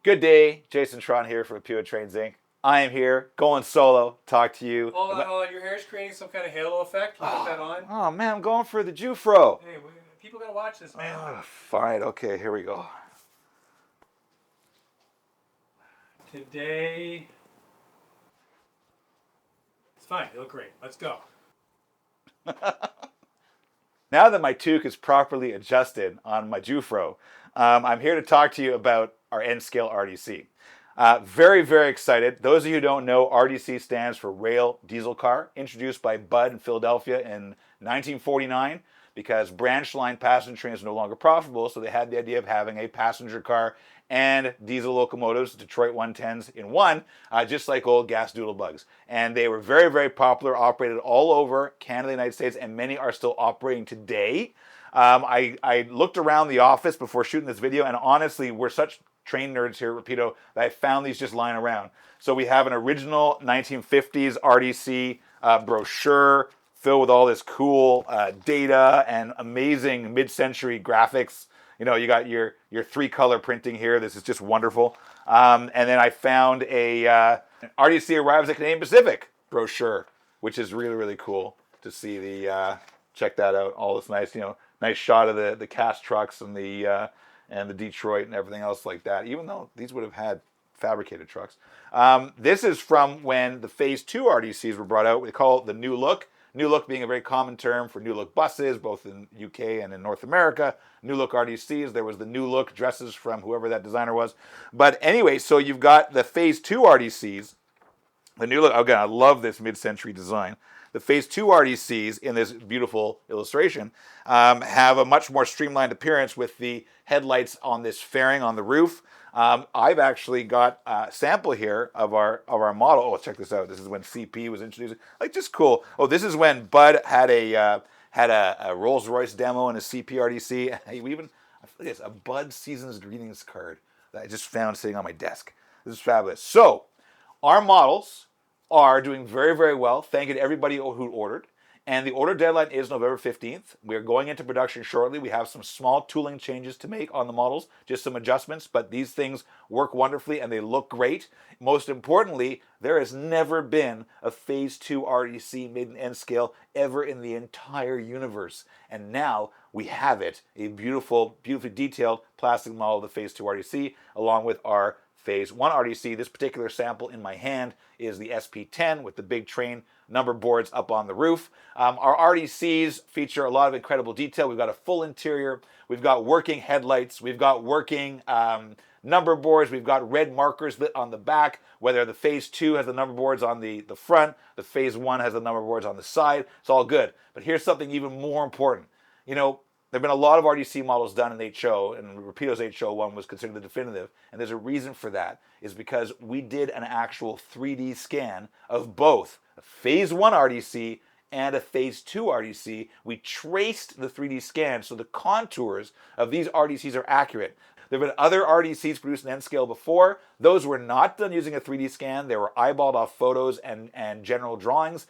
Good day, Jason Tron here for Pure Trains Inc. I am here, going solo, talk to you. Hold on, your hair is creating some kind of halo effect. Can you put that on? Oh man, I'm going for the Jufro. Hey, people gotta watch this, man. Fine, okay, here we go. Today, it's fine. You look great. Let's go. Now that my toque is properly adjusted on my Jufro, I'm here to talk to you about our N-scale RDC. Very, very excited. Those of you who don't know, RDC stands for Rail Diesel Car, introduced by Bud in Philadelphia in 1949 because branch line passenger trains are no longer profitable, so they had the idea of having a passenger car and diesel locomotives, Detroit 110s in one, just like old gas doodle bugs. And they were very, very popular, operated all over Canada, the United States, and many are still operating today. I looked around the office before shooting this video, and honestly, we're such train nerds here at Rapido that I found these just lying around. So we have an original 1950s RDC brochure filled with all this cool data and amazing mid-century graphics. You know, you got your 3-color printing here. This is just wonderful. And then I found a RDC Arrives at Canadian Pacific brochure, which is really, really cool to see the, check that out. All this nice, nice shot of the cast trucks and the Detroit and everything else like that, even though these would have had fabricated trucks. This is from when the Phase 2 RDCs were brought out. We call it the New Look. New Look being a very common term for New Look buses, both in UK and in North America. New Look RDCs, there was the New Look dresses from whoever that designer was. But anyway, so you've got the Phase 2 RDCs. The New Look, again, I love this mid-century design. The Phase 2 RDCs in this beautiful illustration have a much more streamlined appearance with the headlights on this fairing on the roof. I've actually got a sample here of our model. Oh, check this out. This is when CP was introduced. Like, just cool. Oh, this is when Bud had a Rolls-Royce demo in a CP RDC. I feel like it's a Bud Seasons Greetings card that I just found sitting on my desk. This is fabulous. So, our models are doing very, very well. Thank you to everybody who ordered. And the order deadline is November 15th. We are going into production shortly. We have some small tooling changes to make on the models, just some adjustments, but these things work wonderfully and they look great. Most importantly, there has never been a Phase 2 RDC made in N-scale ever in the entire universe. And now we have it, a beautiful, beautifully detailed plastic model of the Phase 2 RDC, along with our Phase 1 RDC. This particular sample in my hand is the SP10 with the big train number boards up on the roof. Our RDCs feature a lot of incredible detail. We've got a full interior. We've got working headlights. We've got working number boards. We've got red markers lit on the back, whether the Phase 2 has the number boards on the front, the Phase 1 has the number boards on the side. It's all good. But here's something even more important. You know, there have been a lot of RDC models done in HO, and Rapido's HO one was considered the definitive. And there's a reason for that, is because we did an actual 3D scan of both a Phase 1 RDC and a Phase 2 RDC. We traced the 3D scan so the contours of these RDCs are accurate. There have been other RDCs produced in N-scale before. Those were not done using a 3D scan. They were eyeballed off photos and general drawings.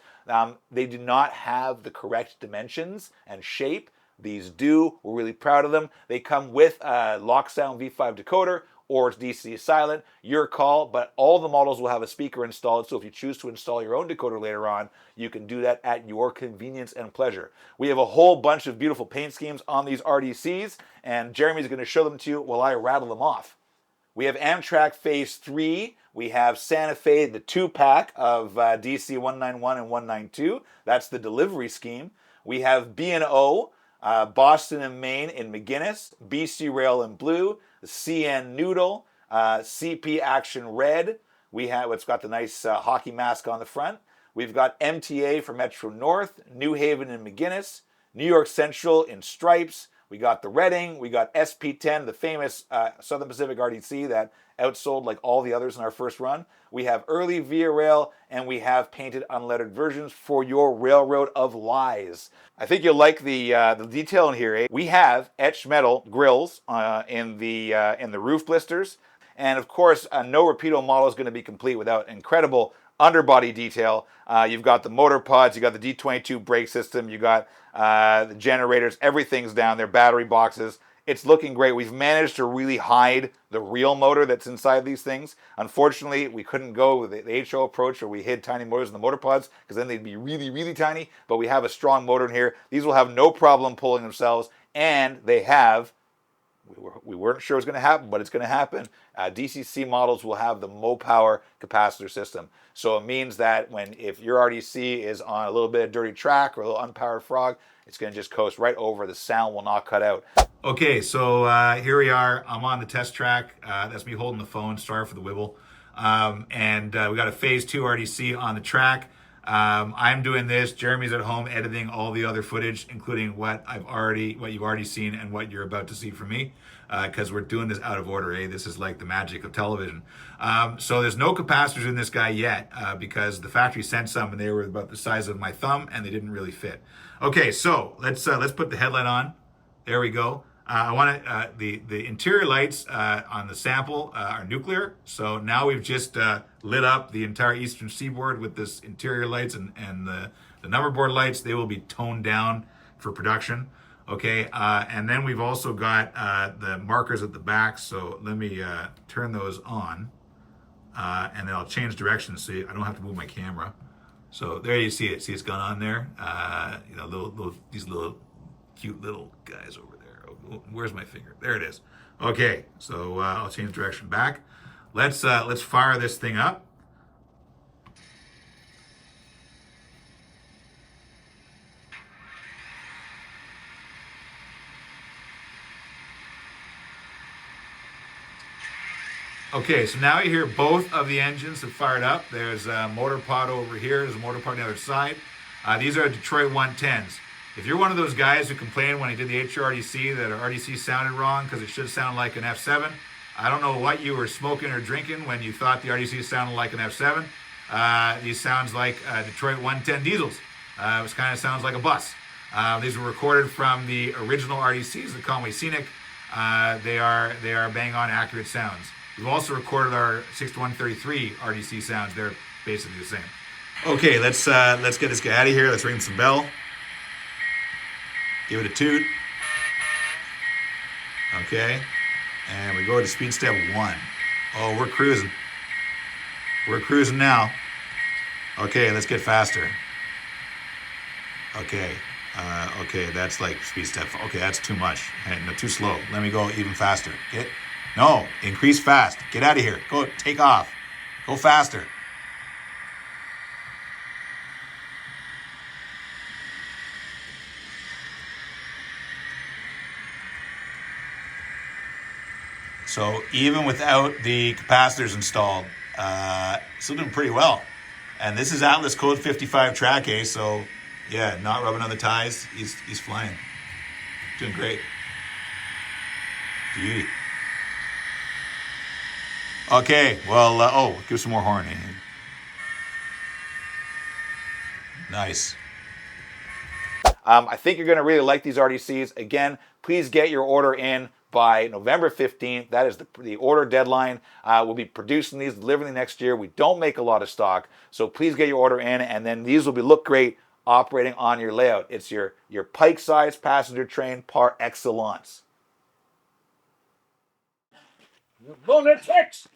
They do not have the correct dimensions and shape. These do. We're really proud of them. They come with a Locksound V5 decoder, or it's DC silent. Your call, but all the models will have a speaker installed, so if you choose to install your own decoder later on, you can do that at your convenience and pleasure. We have a whole bunch of beautiful paint schemes on these RDCs, and Jeremy's going to show them to you while I rattle them off. We have Amtrak Phase 3. We have Santa Fe, the 2-pack of DC 191 and 192. That's the delivery scheme. We have B&O, Boston and Maine in McGuinness, BC Rail in blue, the CN Noodle, CP Action Red. It's got the nice hockey mask on the front. We've got MTA for Metro North, New Haven in McGuinness, New York Central in stripes. We got the Reading. We got SP10, the famous Southern Pacific RDC that outsold like all the others in our first run. We have early Via Rail, and we have painted unlettered versions for your railroad of lies. I think you'll like the detail in here. Eh? We have etched metal grills in the roof blisters, and of course, no Rapido model is going to be complete without incredible underbody detail. You've got the motor pods, you got the D22 brake system, you got the generators, everything's down there, battery boxes. it's looking great. We've managed to really hide the real motor that's inside these things. Unfortunately, we couldn't go with the HO approach where we hid tiny motors in the motor pods because then they'd be really, really tiny. But we have a strong motor in here. These will have no problem pulling themselves, and they have, we weren't sure it was going to happen, but it's going to happen. DCC models will have the Mo-Power capacitor system. So it means that if your RDC is on a little bit of dirty track or a little unpowered frog, it's going to just coast right over. The sound will not cut out. Okay, so here we are. I'm on the test track. That's me holding the phone. Sorry for the wibble. And we got a phase 2 RDC on the track. I'm doing this. Jeremy's at home editing all the other footage, including what you've already seen and what you're about to see from me, because we're doing this out of order. This is like the magic of television. So there's no capacitors in this guy yet, because the factory sent some and they were about the size of my thumb and they didn't really fit. Okay, so let's put the headlight on. There we go. I want to, the interior lights on the sample are nuclear. So now we've just lit up the entire eastern seaboard with this interior lights and the number board lights. They will be toned down for production. Okay, and then we've also got the markers at the back. So let me turn those on, and then I'll change directions so I don't have to move my camera. So there you see it. See it's gone on there. These little cute little guys over there. Where's my finger? There it is. Okay, so I'll change direction back. Let's fire this thing up. Okay, so now you hear both of the engines have fired up. There's a motor pod over here. There's a motor pod on the other side. These are Detroit 110s. If you're one of those guys who complained when he did the HRDC that our RDC sounded wrong because it should sound like an F7, I don't know what you were smoking or drinking when you thought the RDC sounded like an F7. These sounds like Detroit 110 diesels. It kind of sounds like a bus. These were recorded from the original RDCs, the Conway Scenic. They are bang-on accurate sounds. We've also recorded our 6133 RDC sounds. They're basically the same. Okay, let's get this guy out of here. Let's ring some bell. Give it a toot. Okay. And we go to speed step 1. Oh, we're cruising. We're cruising now. Okay, let's get faster. Okay. Okay, that's like speed step. Okay, that's too much. No, too slow. Let me go even faster. No, increase fast. Get out of here. Go, take off. Go faster. So even without the capacitors installed, still doing pretty well. And this is Atlas Code 55 track A, so yeah, not rubbing on the ties. He's flying. Doing great. Beauty. Okay, well, give some more horn in. Nice. I think you're going to really like these RDCs. Again, please get your order in by November 15th. That is the order deadline. We'll be producing these, delivering next year. We don't make a lot of stock, so please get your order in, and then these will look great operating on your layout. It's your Pike-sized passenger train par excellence. Lunatics!